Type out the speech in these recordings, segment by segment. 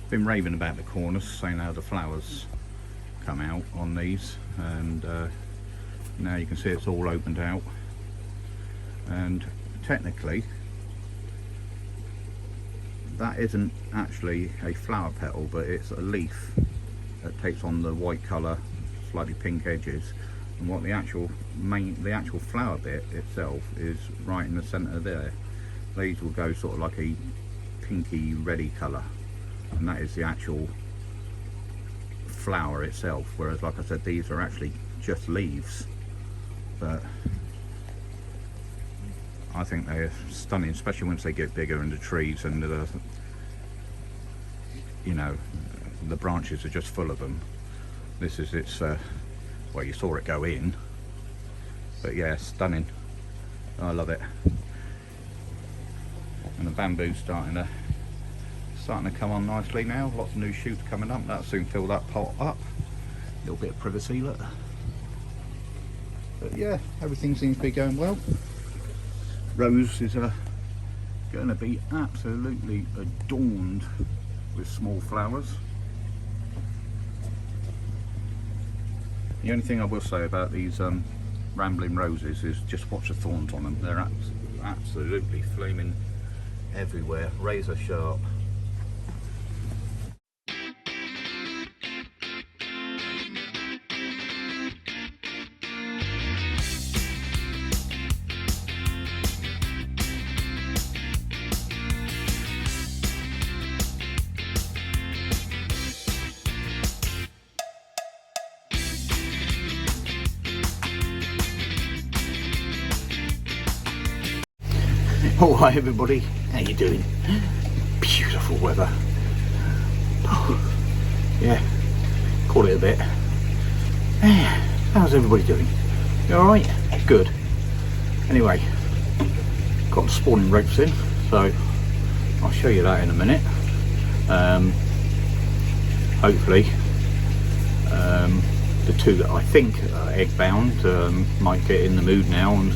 been raving about the corners, saying how the flowers come out on these, and now you can see it's all opened out, and technically that isn't actually a flower petal, but it's a leaf that takes on the white colour, slightly pink edges, and what the actual flower bit itself is right in the centre there. These will go sort of like a pinky reddy colour, and that is the actual flower itself, whereas like I said, these are actually just leaves. But I think they're stunning, especially once they get bigger in the trees, and you know, the branches are just full of them. This is its well, you saw it go in, but yeah, stunning. I love it. And the bamboo's starting to come on nicely now. Lots of new shoots coming up. That'll soon fill that pot up. A little bit of privacy, look. But yeah, everything seems to be going well. Rose is going to be absolutely adorned with small flowers. The only thing I will say about these rambling roses is just watch the thorns on them. They're absolutely flaming everywhere, razor sharp. Oh, hi everybody, how you doing? Beautiful weather. Oh, yeah, call it a bit. How's everybody doing? You alright? Good. Anyway, got the spawning ropes in, so I'll show you that in a minute. Hopefully, the two that I think are egg bound might get in the mood now and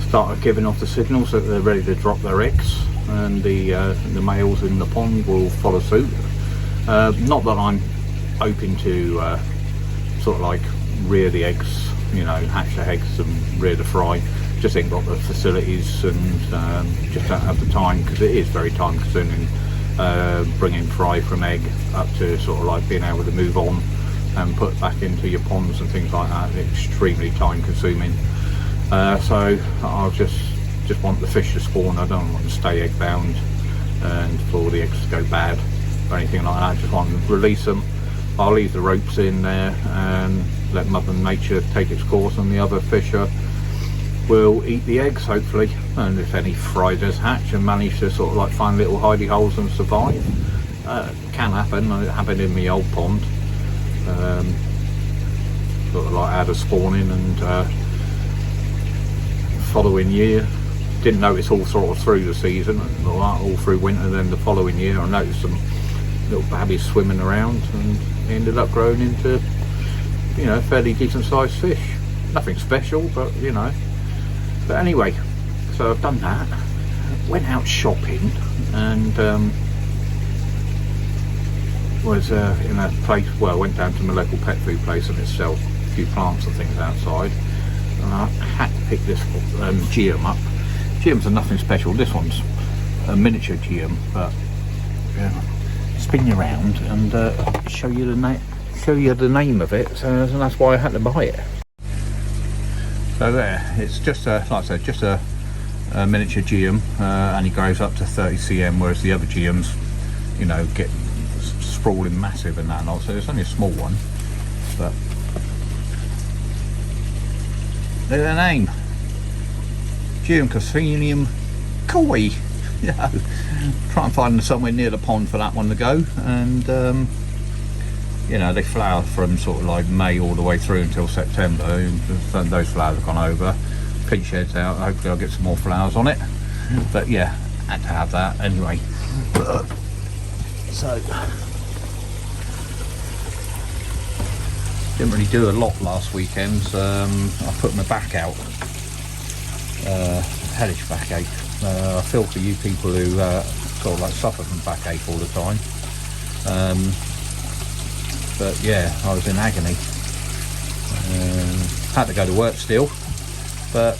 start giving off the signals that they're ready to drop their eggs, and the males in the pond will follow suit. Not that I'm hoping to sort of like rear the eggs, you know, hatch the eggs and rear the fry. Just ain't got the facilities, and just don't have the time, because it is very time consuming bringing fry from egg up to sort of like being able to move on and put back into your ponds and things like that. It's extremely time consuming. So I'll just want the fish to spawn. I don't want to stay egg bound and for the eggs to go bad or anything like that. I just want to release them. I'll leave the ropes in there and let Mother Nature take its course, and the other fish will eat the eggs hopefully. And if any fry does hatch and manage to sort of like find little hidey holes and survive, can happen. It happened in my old pond. Sort of like had a spawning, and following year didn't notice all sort of through the season, all through winter. Then the following year I noticed some little babbies swimming around, and ended up growing into, you know, fairly decent sized fish. Nothing special, but you know. But anyway, so I've done that, went out shopping, and was in a place, well, I went down to my local pet food place, and it sells a few plants and things outside. I had to pick this geum up. Geums are nothing special. This one's a miniature geum, but spin you around and show you the name of it. So, and that's why I had to buy it. So there, it's just a, like I said, just a miniature geum, and he grows up to 30 cm, whereas the other geums, you know, get sprawling massive and that and all. So it's only a small one, but. Look at the name, Geum Cassinium Koi. You know, try and find somewhere near the pond for that one to go. And you know, they flower from sort of like May all the way through until September. Those flowers have gone over. Pinch heads out. Hopefully I'll get some more flowers on it. But yeah, had to have that anyway. So didn't really do a lot last weekend. I put my back out, hellish backache. I feel for you people who sort of like suffer from backache all the time. But yeah, I was in agony. Had to go to work still, but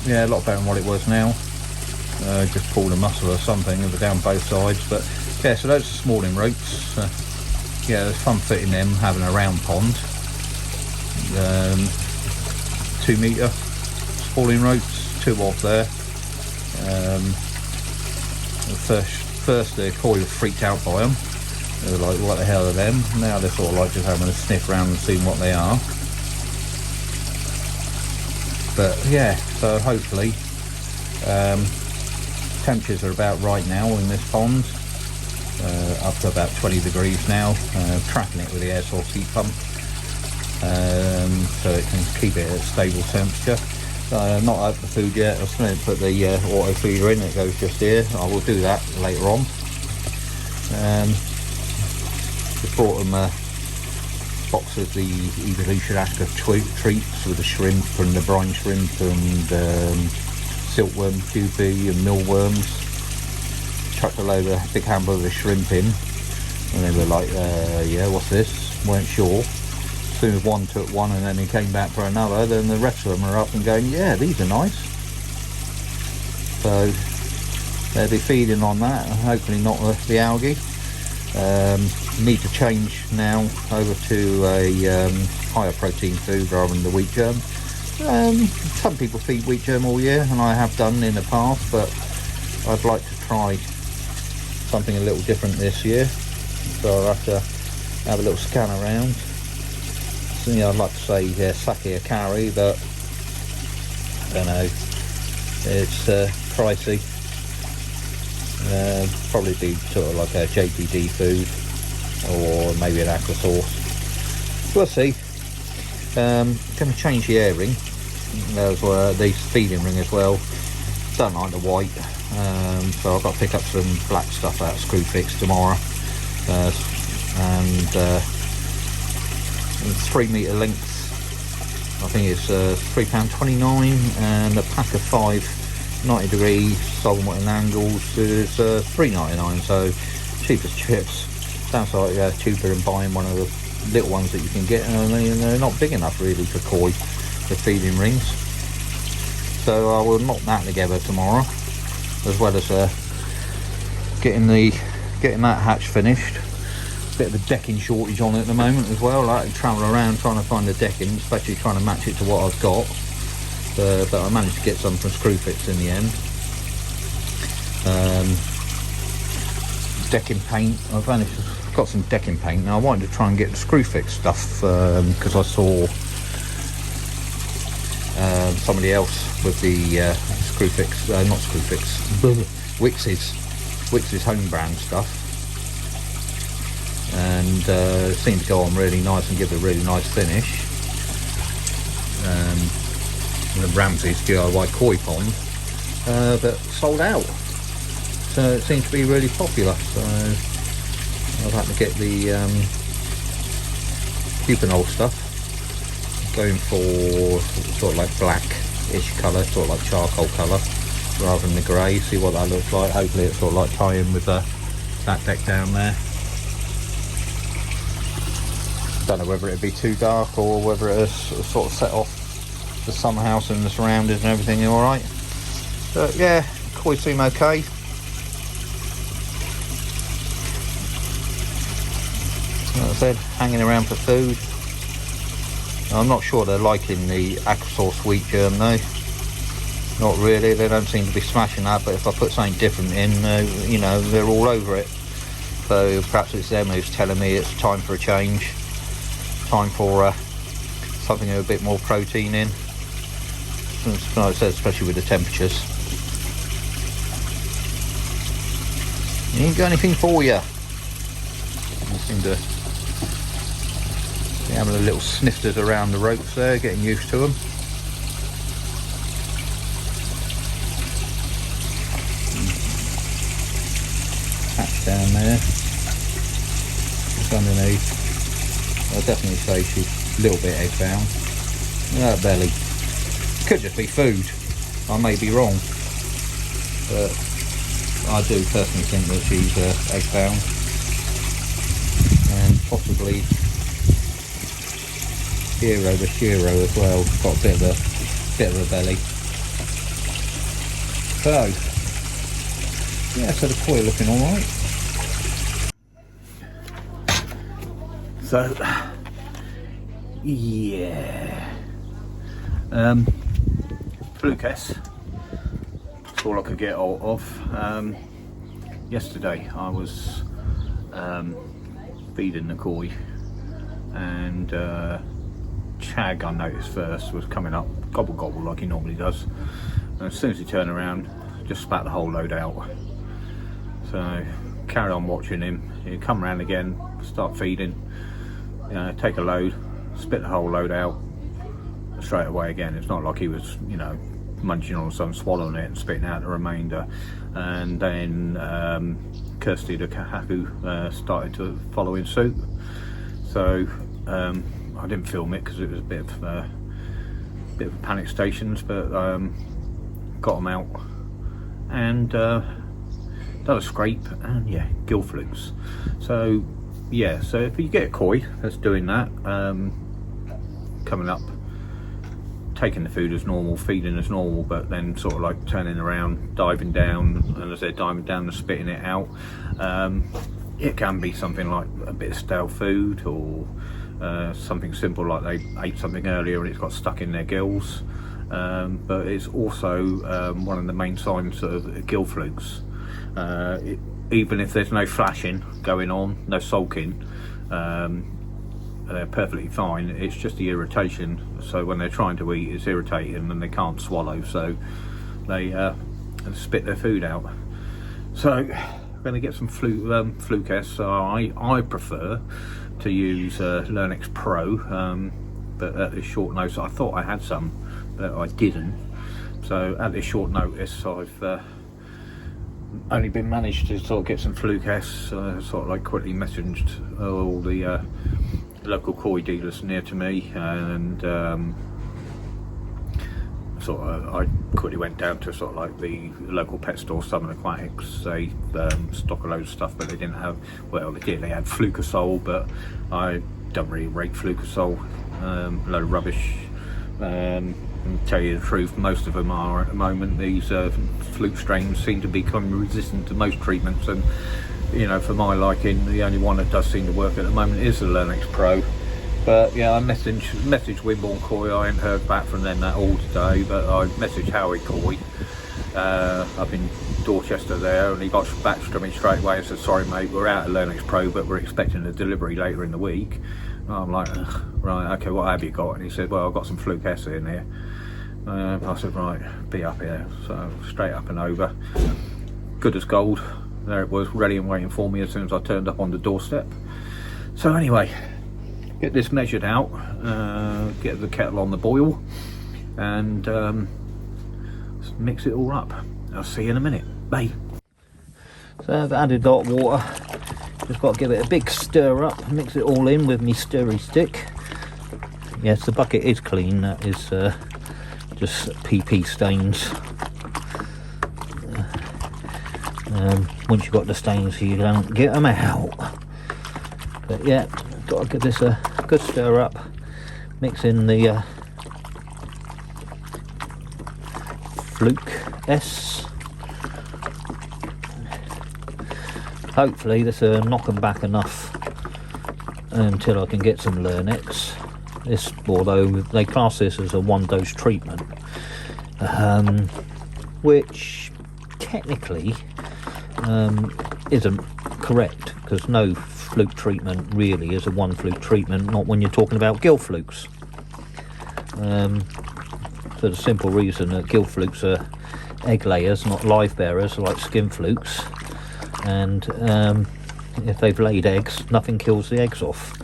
yeah, a lot better than what it was now. Just pulled a muscle or something down both sides. But yeah, so those are spawning ropes. Yeah, it's fun fitting them, having a round pond. 2 metre spawning ropes, 2 off there. First the coil freaked out by them. They were like, what the hell are them? Now they're sort of like just having a sniff around and seeing what they are. But yeah, so hopefully temperatures are about right now in this pond, up to about 20 degrees now. Trapping it with the air source heat pump, so it can keep it at stable temperature. Not opened the food yet. I was going to put the auto feeder in. It goes just here. I will do that later on. Just brought them a box of the Evolution Asker treats with the shrimp and the brine shrimp and silkworm pupae and millworms. Chucked a load of big hamburger shrimp in, and they were like, yeah, what's this? Weren't sure. As soon as one took one and then he came back for another, then the rest of them are up and going, yeah, these are nice. So they'll be feeding on that, and hopefully not the algae. Need to change now over to a higher protein food rather than the wheat germ. Some people feed wheat germ all year, and I have done in the past, but I'd like to try something a little different this year. So I'll have to have a little scan around. So, you know, I'd like to say sake a carry, but I don't know, it's pricey. Probably be sort of like a JPD food, or maybe an aqua sauce. We'll see. Going to change the air ring, the feeding ring as well. Don't like the white, so I've got to pick up some black stuff out of Screwfix tomorrow. And 3 metre length, I think it's £3.29, and a pack of 5 90 degree solenoid angles is £3.99, so cheap as chips. Sounds like cheaper than buying one of the little ones that you can get, and they're not big enough really for koi, the feeding rings. So I will knock that together tomorrow, as well as getting that hatch finished. Bit of a decking shortage on it at the moment as well. I like to travel around trying to find the decking, especially trying to match it to what I've got. But I managed to get some from Screwfix in the end. Decking paint, I've got some decking paint. Now I wanted to try and get the Screwfix stuff because I saw somebody else with the Screwfix, not Screwfix, Wix's home brand stuff. And it seemed to go on really nice and give a really nice finish. The Ramsey's DIY koi pond, but sold out. So it seems to be really popular. So I've had to get the Cupinol stuff, going for sort of like black-ish colour, sort of like charcoal colour, rather than the grey. See what that looks like. Hopefully it's sort of like tie in with that deck down there. Don't know whether it'd be too dark or whether it's sort of set off the summer house and the surroundings and everything all right. But yeah, koi seem okay. Like I said, hanging around for food. I'm not sure they're liking the aqua sauce wheat germ though. Not really, they don't seem to be smashing that, but if I put something different in, you know, they're all over it. So perhaps it's them who's telling me it's time for a change. Time for something with a bit more protein in. Like I said, especially with the temperatures. Ain't got anything for you. I seem to be having a little snifters around the ropes there, getting used to them. Hatch down there. It's underneath. I'll definitely say she's a little bit egg bound. That belly. Could just be food. I may be wrong. But I do personally think that she's egg bound, and possibly Hero the Shiro as well. Got a bit of a belly. So yeah, so the koi looking all right. So yeah, Flukes. That's all I could get hold of. Yesterday I was feeding the koi, and Chag, I noticed first, was coming up gobble gobble like he normally does, and as soon as he turned around, just spat the whole load out. So carried on watching him. He'd come around again, start feeding, you know, take a load, spit the whole load out straight away again. It's not like he was, you know, munching on something, swallowing it and spitting out the remainder. And then Kirsty the kahaku started to follow in suit. So I didn't film it because it was a bit of a panic stations, but got them out and done a scrape, and yeah, gill flukes. So yeah, so if you get a koi that's doing that, coming up, taking the food as normal, feeding as normal, but then sort of like turning around, diving down, and as they're diving down and spitting it out, it can be something like a bit of stale food, or something simple like they ate something earlier and it's got stuck in their gills. But it's also one of the main signs of gill flukes. Even if there's no flashing going on, no sulking, they're perfectly fine. It's just the irritation. So when they're trying to eat, it's irritating and they can't swallow, so they spit their food out. So I'm going to get some Flukes. So I prefer to use Learnex Pro, but at this short notice, I thought I had some, but I didn't. So at this short notice, I've only been managed to sort of get some Flukes. Sort of like quickly messaged all the local koi dealers near to me, and sort of I quickly went down to sort of like the local pet store, Southern Aquatics. They stock a load of stuff, but they didn't have, well, they did, they had Flukesol, but I don't really rate Flukesol, load of rubbish. And tell you the truth, most of them are at the moment. These fluke strains seem to become resistant to most treatments, and you know, for my liking, the only one that does seem to work at the moment is the Learnex Pro. But yeah, I messaged Wimborne Koi. I ain't heard back from them at all today, but I messaged Howie Koi up in Dorchester there, and he got back to me straight away and said, sorry mate, we're out of Learnex Pro, but we're expecting a delivery later in the week. And I'm like, right, okay, what have you got? And he said, well, I've got some Flukes in here. I said, right, be up here. So straight up and over, good as gold. There it was, ready and waiting for me as soon as I turned up on the doorstep. So anyway, get this measured out, get the kettle on the boil, and mix it all up. I'll see you in a minute. Bye. So I've added hot water. Just got to give it a big stir up, mix it all in with my stirry stick. Yes, the bucket is clean, that is just PP stains. Once you've got the stains, you don't get them out. But yeah, got to give this a good stir up, mix in the Flukes. Hopefully this will knock them back enough until I can get some Learnex. This, although they class this as a one-dose treatment, which technically isn't correct, because no fluke treatment really is a one fluke treatment, not when you're talking about gill flukes. For the simple reason that gill flukes are egg layers, not live bearers like skin flukes, and if they've laid eggs, nothing kills the eggs off.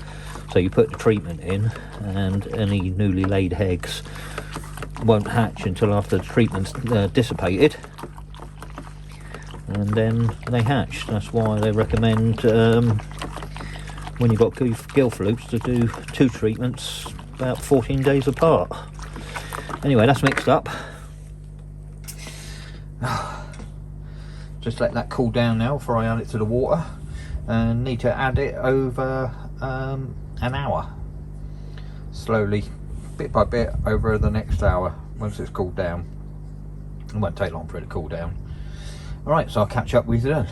So you put the treatment in, and any newly laid eggs won't hatch until after the treatment's dissipated, and then they hatch. That's why they recommend when you've got gill flukes to do 2 treatments about 14 days apart. Anyway, that's mixed up. just let that cool down now before I add it to the water, and need to add it over an hour, slowly, bit by bit, over the next hour once it's cooled down. It won't take long for it to cool down. Alright, so I'll catch up with you then.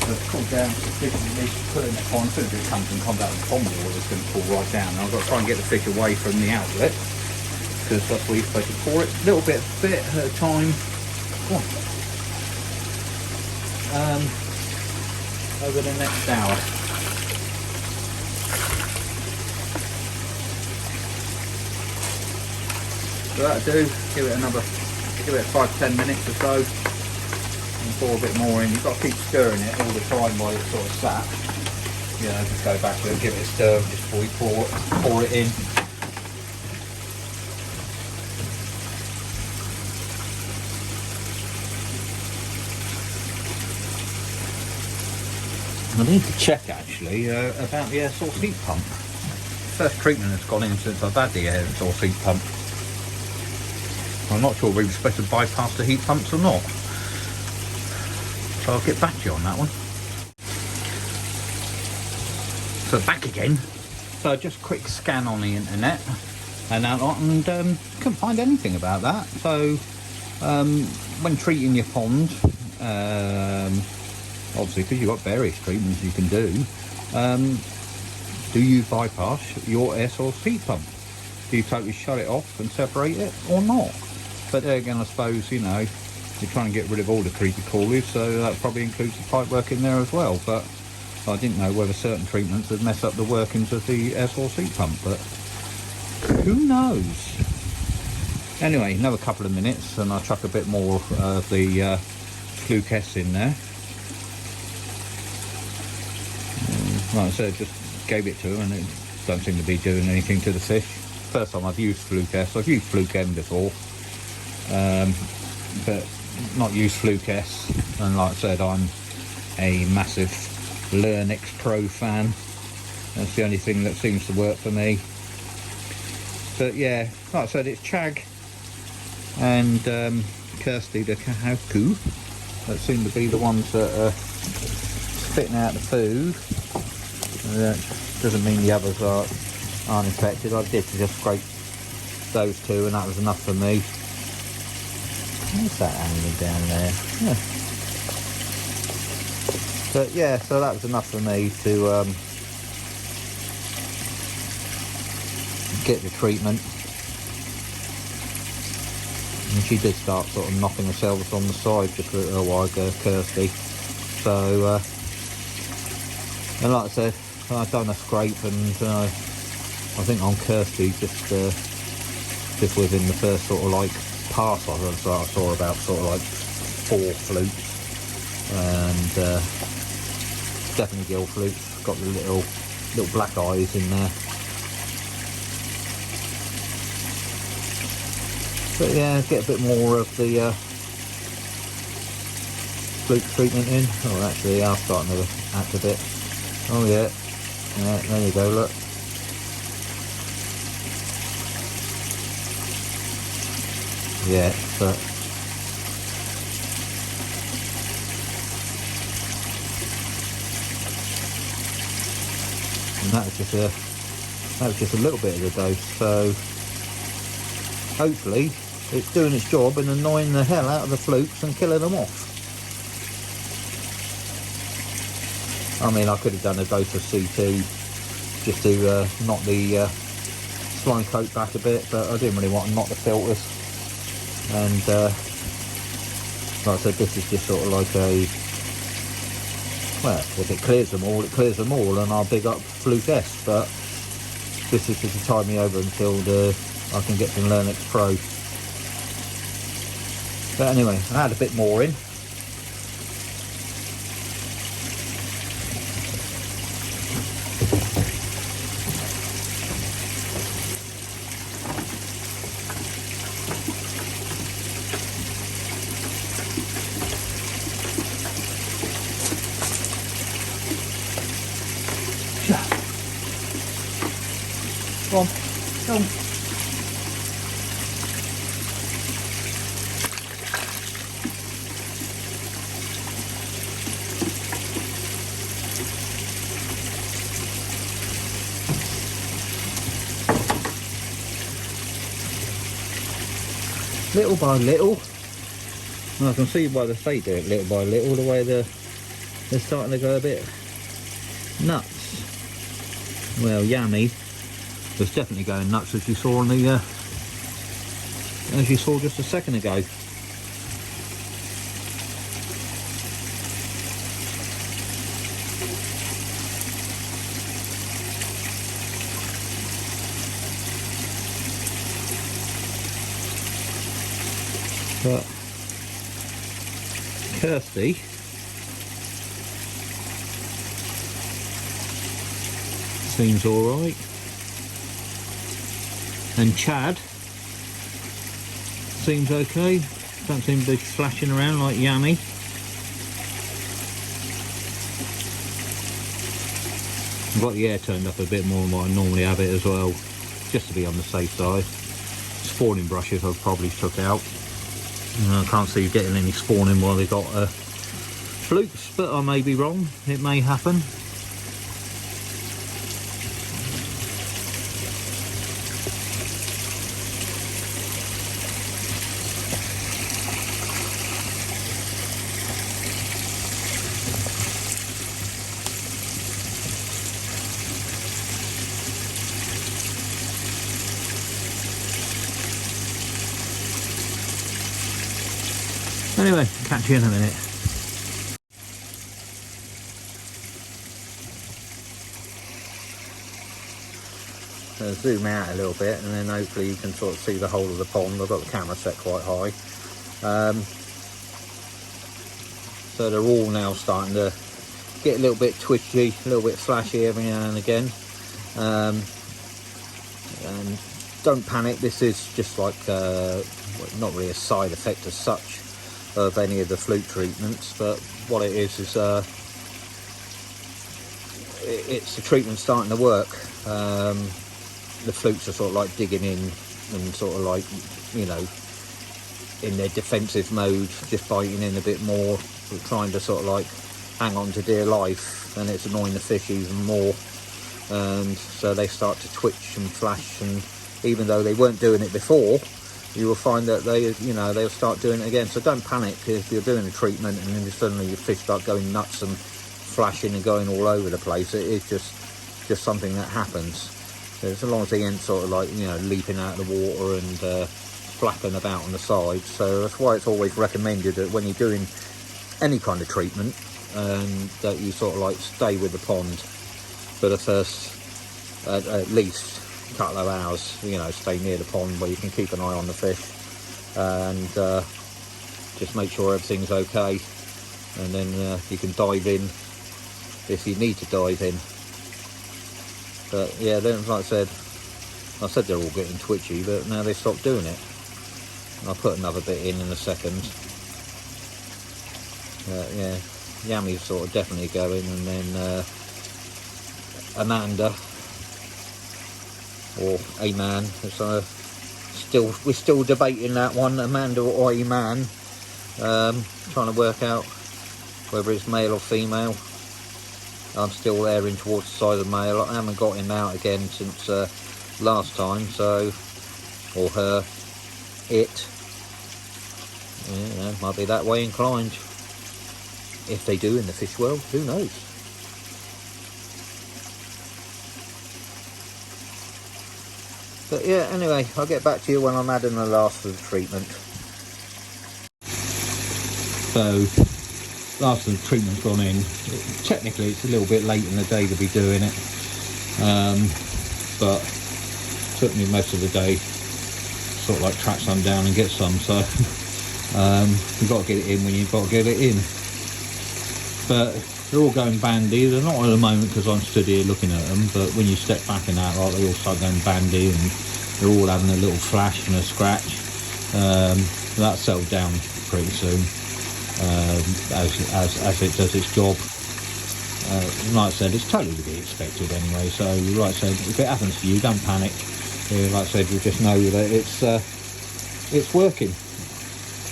So it's cooled down sufficiently, putting it on. As soon as it comes out of the pond water, it's going to cool right down. Now I've got to try and get the fish away from the outlet, because that's where you're supposed to pour it, a little bit at a time. Over the next hour. So that'll do. Give it 5-10 minutes or so, and pour a bit more in. You've got to keep stirring it all the time while it's sort of sat. You know, just go back to it, give it a stir just before you pour it in. I need to check actually about the air source heat pump. First treatment has gone in since I've had the air source heat pump. I'm not sure if we were supposed to bypass the heat pumps or not. So I'll get back to you on that one. So back again. So just a quick scan on the internet and couldn't find anything about that. So when treating your pond, obviously because you've got various treatments you can do you bypass your air source heat pump? Do you totally shut it off and separate it or not? But there again, I suppose, you know, you're trying to get rid of all the creepy crawlies, so that probably includes the pipe work in there as well. But I didn't know whether certain treatments would mess up the workings of the air source heat pump, but who knows? Anyway, another couple of minutes and I'll chuck a bit more of the Fluke S in there. Like I said, just gave it to him and it don't seem to be doing anything to the fish. First time I've used Fluke S. I've used Fluke M before, but not used Fluke S. And like I said, I'm a massive Learnex Pro fan. That's the only thing that seems to work for me. But yeah, like I said, it's Chag and Kirsty the Kahaku that seem to be the ones that are spitting out the food. That doesn't mean the others aren't infected. I did just scrape those two and that was enough for me. What's that hanging down there? Yeah. But yeah, so that was enough for me to get the treatment. And she did start sort of knocking herself on the side just a little while ago, Kirsty. So, and like I said, I've done a scrape and I think on Kirsty just within the first sort of like pass I saw about sort of like 4 flukes, and definitely Gill flukes, got the little black eyes in there. But yeah, get a bit more of the fluke treatment in. Oh, actually, I'm starting to act a bit. Oh yeah, yeah, there you go, look. Yeah, but and that was just a little bit of the dose, so hopefully it's doing its job and annoying the hell out of the flukes and killing them off. I mean, I could have done a dose of C2 just to knock the slime coat back a bit, but I didn't really want to knock the filters. And like I said, this is just sort of like a, well, if it clears them all, it clears them all, and I'll big up Fluke S, but this is just to tide me over until I can get some Learnex Pro. But anyway, I had a bit more in. Go on, go on. little by little. And I can see why they do it little by little, the way they're starting to go a bit nuts. Well, Yummy was definitely going nuts, as you saw on the as you saw just a second ago. But Kirsty seems alright, and Chad seems okay, don't seem to be flashing around like Yummy. I've got the air turned up a bit more than what I normally have it as well, just to be on the safe side. Spawning brushes I've probably took out. I can't see you getting any spawning while they got flukes, but I may be wrong, it may happen. Anyway, catch you in a minute. So zoom out a little bit, and then hopefully you can sort of see the whole of the pond. I've got the camera set quite high. So they're all now starting to get a little bit twitchy, a little bit flashy every now and again. And don't panic, this is just like not really a side effect as such of any of the fluke treatments, but what it is it's the treatment starting to work. The flukes are sort of like digging in and sort of like, you know, in their defensive mode, just biting in a bit more, trying to sort of like hang on to dear life, and it's annoying the fish even more, and so they start to twitch and flash, and even though they weren't doing it before, you will find that they'll start doing it again. So don't panic if you're doing a treatment and then suddenly your fish start going nuts and flashing and going all over the place. It is just something that happens. So as long as they ain't sort of like, you know, leaping out of the water and flapping about on the side. So that's why it's always recommended that when you're doing any kind of treatment, that you sort of like stay with the pond for the first at least couple of hours, you know, stay near the pond where you can keep an eye on the fish, and just make sure everything's okay, and then you can dive in if you need to dive in. But yeah, then like I said they're all getting twitchy, but now they stopped doing it. I'll put another bit in a second. Yeah, Yammy's sort of definitely going, and then Amanda, or a man, we're still debating that one, Amanda or a man, trying to work out whether it's male or female. I'm still erring towards the side of the male. I haven't got him out again since last time, so, or her, it, yeah, might be that way inclined. If they do in the fish world, who knows? But yeah, anyway, I'll get back to you when I'm adding the last of the treatment. So, last of the treatment's gone in. Technically, it's a little bit late in the day to be doing it, but it took me most of the day sort of like track some down and get some. So you've got to get it in when you've got to get it in. But they're all going bandy. They're not at the moment because I'm stood here looking at them, but when you step back in that, like, they all start going bandy, and they're all having a little flash and a scratch. That'll settle down pretty soon, as it does its job. Like I said, it's totally to be expected anyway, so like I said, if it happens to you, don't panic. Like I said, you just know that it's working.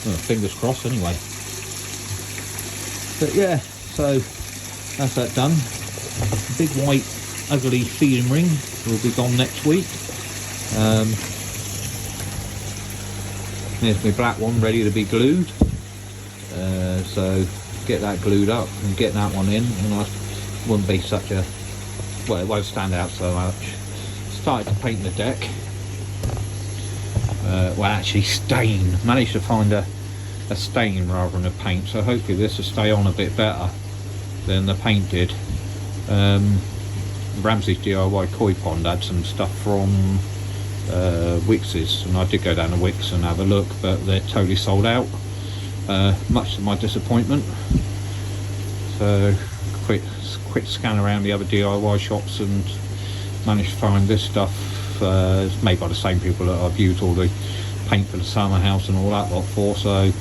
Well, fingers crossed anyway. But yeah, so that's that done. The big white ugly feeding ring will be gone next week. There's my black one ready to be glued. So get that glued up and get that one in, and I wouldn't be such a, well, it won't stand out so much. Started to paint the deck. Well, actually stain. Managed to find a stain rather than a paint, so hopefully this will stay on a bit better than the paint did. Ramsey's DIY koi pond had some stuff from Wicks's, and I did go down to Wicks and have a look, but they're totally sold out, much to my disappointment. So quick scan around the other DIY shops and managed to find this stuff. It's made by the same people that I've used all the paint for the summer house and all that lot for, so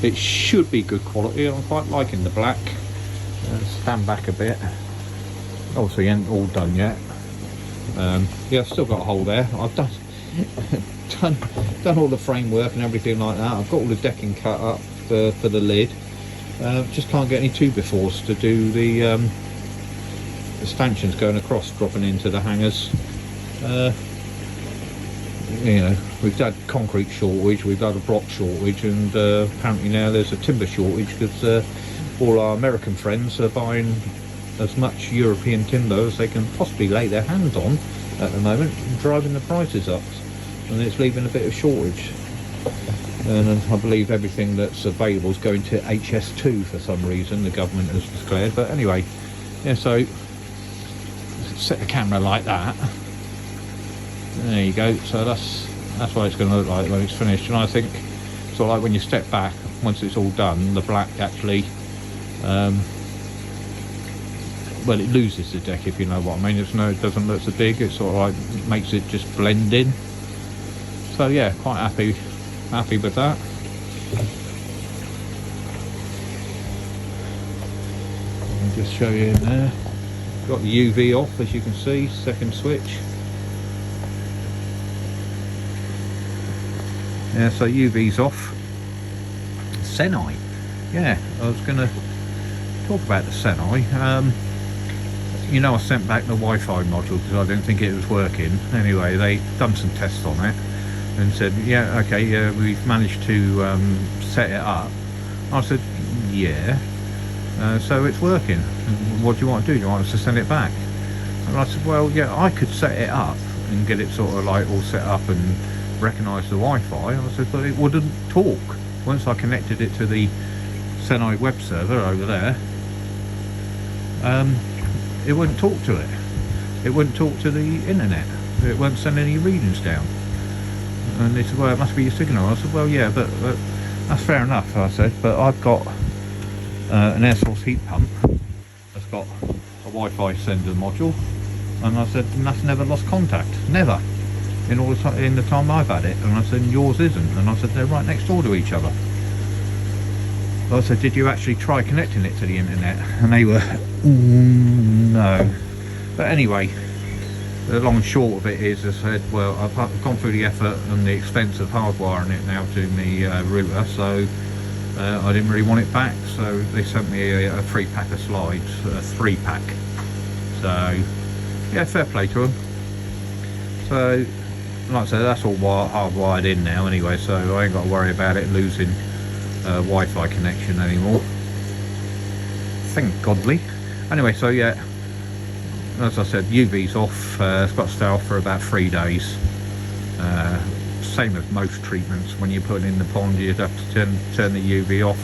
it should be good quality. I'm quite liking the black. Stand back a bit. Obviously ain't all done yet. Yeah, I've still got a hole there. I've done all the framework and everything like that. I've got all the decking cut up for the lid. Just can't get any 2x4s to do the stanchions going across, dropping into the hangers. You know, we've had concrete shortage, we've had a block shortage, and apparently now there's a timber shortage because all our American friends are buying as much European timber as they can possibly lay their hands on at the moment, driving the prices up, and it's leaving a bit of shortage. And I believe everything that's available is going to HS2 for some reason, the government has declared. But anyway, yeah, so set the camera like that. There you go. So that's what it's going to look like when it's finished. And I think sort of like when you step back, once it's all done, the black actually, well, it loses the deck, if you know what I mean. It doesn't look so big. It sort of like makes it just blend in. So yeah, quite happy with that. I'll just show you in there. Got the UV off, as you can see, second switch. Yeah, so UV's off. Senai. Yeah, I was going to talk about the Senai. You know, I sent back the Wi-Fi module because I didn't think it was working. Anyway, they done some tests on it and said, yeah, okay, we've managed to set it up. I said, yeah, so it's working. What do you want to do? Do you want us to send it back? And I said, well, yeah, I could set it up and get it sort of like all set up and recognise the Wi-Fi. I said, but it wouldn't talk. Once I connected it to the Senai web server over there, it wouldn't talk to it. It wouldn't talk to the internet. It won't send any readings down. And they said, well, it must be your signal. I said, well, yeah, but that's fair enough, I said, but I've got an air source heat pump that's got a Wi-Fi sender module, and I said, and that's never lost contact, never, in all in the time I've had it. And I said, yours isn't. And I said, they're right next door to each other. I said, did you actually try connecting it to the internet? And they were, no. But anyway, the long and short of it is, I said, well, I've gone through the effort and the expense of hardwiring it now to the router, so I didn't really want it back, so they sent me a 3-pack of slides, a 3-pack. So yeah, fair play to them. So like I said, that's all hardwired in now anyway, so I ain't got to worry about it losing Wi-Fi connection anymore, thank godly. Anyway, so yeah, as I said, UV's off. It's got to stay off for about 3 days. Same as most treatments, when you put it in the pond you'd have to turn the UV off,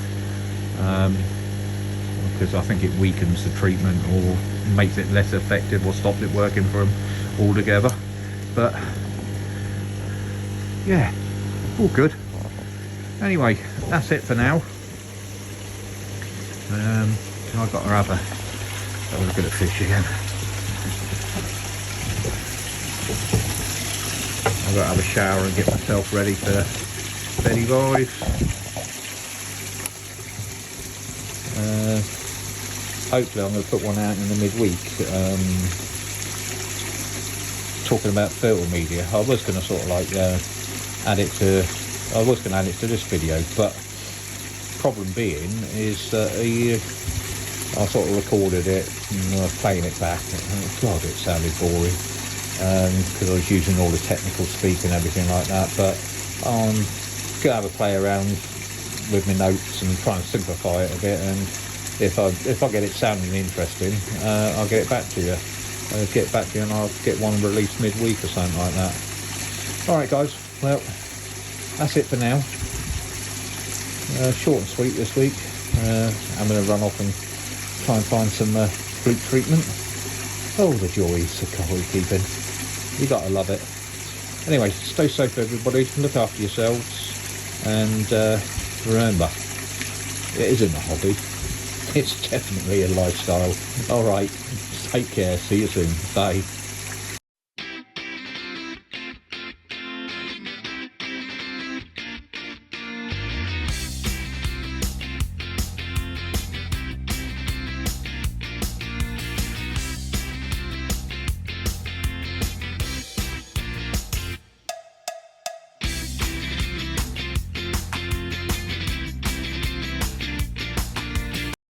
because I think it weakens the treatment or makes it less effective or stops it working for them altogether. But yeah, all good. Anyway, that's it for now. I've got to have a look at the fish again. I've got to have a shower and get myself ready for Betty Boys. Hopefully I'm going to put one out in the midweek. Talking about filter media, I was going to sort of like add it to this video, but problem being is that I sort of recorded it and playing it back, and God, it sounded boring. Because I was using all the technical speak and everything like that, but gonna have a play around with my notes and try and simplify it a bit, and if I get it sounding interesting, I'll get it back to you. And I'll get one released midweek or something like that. Alright guys, well, that's it for now. Short and sweet this week. I'm going to run off and try and find some fluke treatment. Oh, the joys of cold keeping. You gotta love it. Anyway, stay safe everybody, look after yourselves, and remember, it isn't a hobby, it's definitely a lifestyle. Alright, take care, see you soon, bye.